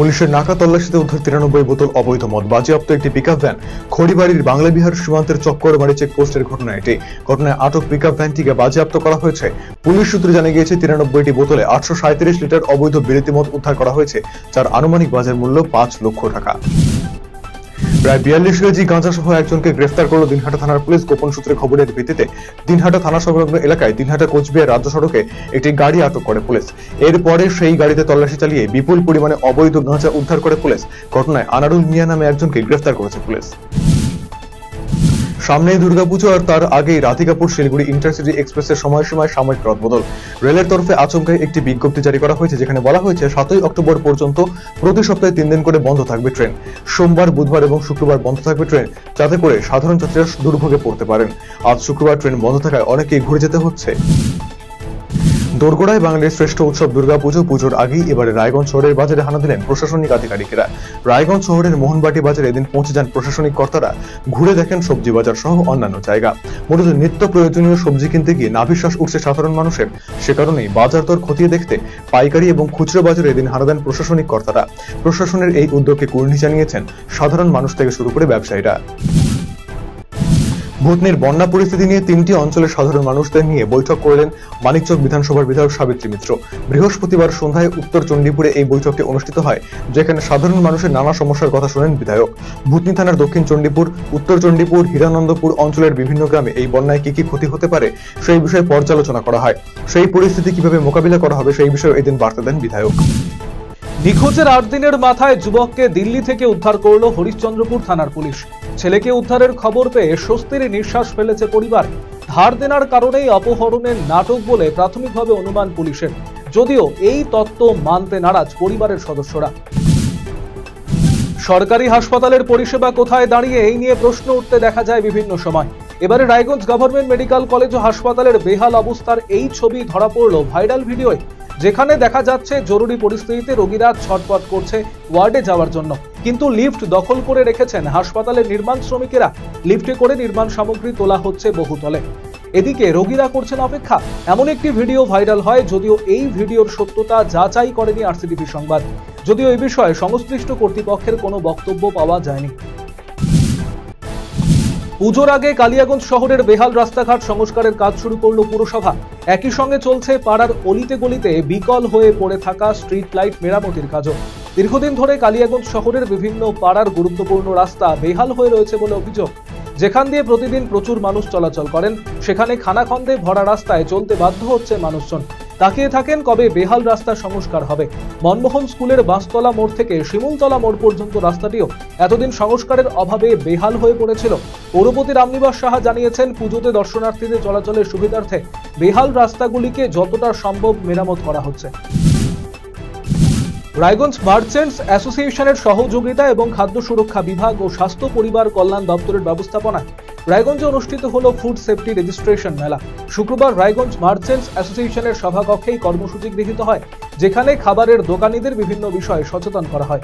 পুলিশের নাকা তল্লাশিতে উদ্ধার 93 বোতল অবৈধ মদ, বাজেয়াপ্ত একটি পিকআপ ভ্যান। খড়িবাড়ির বাংলাবিহার সীমান্তের চক্করবাড়ি চেকপোস্টের ঘটনা এটি। ঘটনায় আটক পিকআপ ভ্যানটিকে বাজেয়াপ্ত করা হয়েছে। পুলিশ সূত্রে জানা গিয়েছে 93টি বোতলে 837 লিটার অবৈধ বিলিতি মদ উদ্ধার করা হয়েছে, যার আনুমানিক বাজার মূল্য 5 লক্ষ টাকা। প্রায় 42 কেজি গাঁজা সহ একজনকে গ্রেফতার করল দিনহাটা থানার পুলিশ। গোপন সূত্রে খবরের ভিত্তিতে দিনহাটা থানা সংলগ্ন এলাকায় দিনহাটা কোচবিহার রাজ্য সড়কে একটি গাড়ি আটক করে পুলিশ। এরপরে সেই গাড়িতে তল্লাশি চালিয়ে বিপুল পরিমাণে অবৈধ গাঁজা উদ্ধার করে পুলিশ। ঘটনায় আনারুল মিয়া নামে একজনকে গ্রেফতার করেছে পুলিশ। সামনেই দুর্গাপুজো আর তার আগেই রাধিকাপুর শিলিগুড়ি ইন্টারসিটি এক্সপ্রেসের সময়সীমায় সাময়িক রদবদল। রেলের তরফে আচমকাই একটি বিজ্ঞপ্তি জারি করা হয়েছে, যেখানে বলা হয়েছে 7ই অক্টোবর পর্যন্ত প্রতি সপ্তাহে 3 দিন করে বন্ধ থাকবে ট্রেন। সোমবার, বুধবার এবং শুক্রবার বন্ধ থাকবে ট্রেন, যাতে করে সাধারণ যাত্রীরা দুর্ভোগে পড়তে পারেন। আজ শুক্রবার ট্রেন বন্ধ থাকায় অনেকেই ঘুরে যেতে হচ্ছে। দোরগোড়ায় বাঙালির শ্রেষ্ঠ উৎসব দুর্গাপুজো। পুজোর আগেই এবারে রায়গঞ্জ শহরের বাজারে হানা দিলেন প্রশাসনিক আধিকারিকেরা। রায়গঞ্জ শহরের মোহনবাটি বাজারে এদিন পৌঁছে যান প্রশাসনিক কর্তারা। ঘুরে দেখেন সবজি বাজার সহ অন্যান্য জায়গা। মূলত নিত্য প্রয়োজনীয় সবজি কিনতে গিয়ে নাভিশ্বাস উঠছে সাধারণ মানুষের। সে কারণেই বাজার দর খতিয়ে দেখতে পাইকারি এবং খুচরো বাজারে এদিন হানা দেন প্রশাসনিক কর্তারা। প্রশাসনের এই উদ্যোগকে কুর্নিশ জানিয়েছেন সাধারণ মানুষ থেকে শুরু করে ব্যবসায়ীরা। ভূতনির বন্যা পরিস্থিতি নিয়ে 3টি অঞ্চলের সাধারণ মানুষদের নিয়ে বৈঠক করলেন মানিকচক বিধানসভার বিধায়ক সাবিত্রী মিত্র। বৃহস্পতিবার সন্ধ্যায় উত্তর চণ্ডীপুরে এই বৈঠকটি অনুষ্ঠিত হয়, যেখানে সাধারণ মানুষের নানা সমস্যার কথা শোনেন বিধায়ক। ভূতনি থানার দক্ষিণ চণ্ডীপুর, উত্তর চণ্ডীপুর, হীরানন্দপুর অঞ্চলের বিভিন্ন গ্রামে এই বন্যায় কি কি ক্ষতি হতে পারে সেই বিষয়ে পর্যালোচনা করা হয়। সেই পরিস্থিতি কিভাবে মোকাবিলা করা হবে সেই বিষয়ে এদিন বার্তা দেন বিধায়ক। নিখোঁজের 8 দিনের মাথায় যুবককে দিল্লি থেকে উদ্ধার করল হরিশ্চন্দ্রপুর থানার পুলিশ। ছেলেকে উদ্ধারের খবর পেয়ে স্বস্তির নিঃশ্বাস ফেলেছে পরিবার। ধার দেনার কারণেই অপহরণের নাটক বলে প্রাথমিকভাবে অনুমান পুলিশের, যদিও এই তত্ত্ব মানতে নারাজ পরিবারের সদস্যরা। সরকারি হাসপাতালের পরিষেবা কোথায় দাঁড়িয়ে এই নিয়ে প্রশ্ন উঠতে দেখা যায় বিভিন্ন সময়। এবারে রায়গঞ্জ গভর্নমেন্ট মেডিকেল কলেজ ও হাসপাতালের বেহাল অবস্থার এই ছবি ধরা পড়ল ভাইরাল ভিডিওয়, যেখানে দেখা যাচ্ছে জরুরি পরিস্থিতিতে রোগীরা ছটফট করছে ওয়ার্ডে যাওয়ার জন্য, কিন্তু লিফট দখল করে রেখেছেন হাসপাতালের নির্মাণ শ্রমিকেরা। লিফটে করে নির্মাণ সামগ্রী তোলা হচ্ছে বহুতলে। এদিকে রোগীরা করছেন অপেক্ষা। এমন একটি ভিডিও ভাইরাল হয়, যদিও এই ভিডিওর সত্যতা যাচাই করেনি আরসিটিভি সংবাদ। যদিও এই বিষয়ে সংশ্লিষ্ট কর্তৃপক্ষের কোনো বক্তব্য পাওয়া যায়নি। পুজোর আগে কালিয়াগঞ্জ শহরের বেহাল রাস্তাঘাট সংস্কারের কাজ শুরু করল পুরসভা। একই সঙ্গে চলছে পাড়ার অলিতে গলিতে বিকল হয়ে পড়ে থাকা স্ট্রিট লাইট মেরামতির কাজও। দীর্ঘদিন ধরে কালিয়াগঞ্জ শহরের বিভিন্ন পাড়ার গুরুত্বপূর্ণ রাস্তা বেহাল হয়ে রয়েছে বলে অভিযোগ। যেখান দিয়ে প্রতিদিন প্রচুর মানুষ চলাচল করেন, সেখানে খানাখন্দে ভরা রাস্তায় চলতে বাধ্য হচ্ছে মানুষজন। তাকিয়ে থাকেন কবে বেহাল রাস্তা সংস্কার হবে। মনমোহন স্কুলের বাঁশতলা মোড় থেকে শিমুলতলা মোড় পর্যন্ত রাস্তাটিও এতদিন সংস্কারের অভাবে বেহাল হয়ে পড়েছিল। পৌরপতি রামনিবাস সাহা জানিয়েছেন, পুজোতে দর্শনার্থীদের চলাচলের সুবিধার্থে বেহাল রাস্তাগুলিকে যতটা সম্ভব মেরামত করা হচ্ছে। রায়গঞ্জ মার্চেন্টস অ্যাসোসিয়েশনের সহযোগিতা এবং খাদ্য সুরক্ষা বিভাগ ও স্বাস্থ্য পরিবার কল্যাণ দপ্তরের ব্যবস্থাপনায় রায়গঞ্জে অনুষ্ঠিত হল ফুড সেফটি রেজিস্ট্রেশন মেলা। শুক্রবার রায়গঞ্জ মার্চেন্টস অ্যাসোসিয়েশনের সভাকক্ষেই কর্মসূচি গৃহীত হয়, যেখানে খাবারের দোকানীদের বিভিন্ন বিষয়ে সচেতন করা হয়।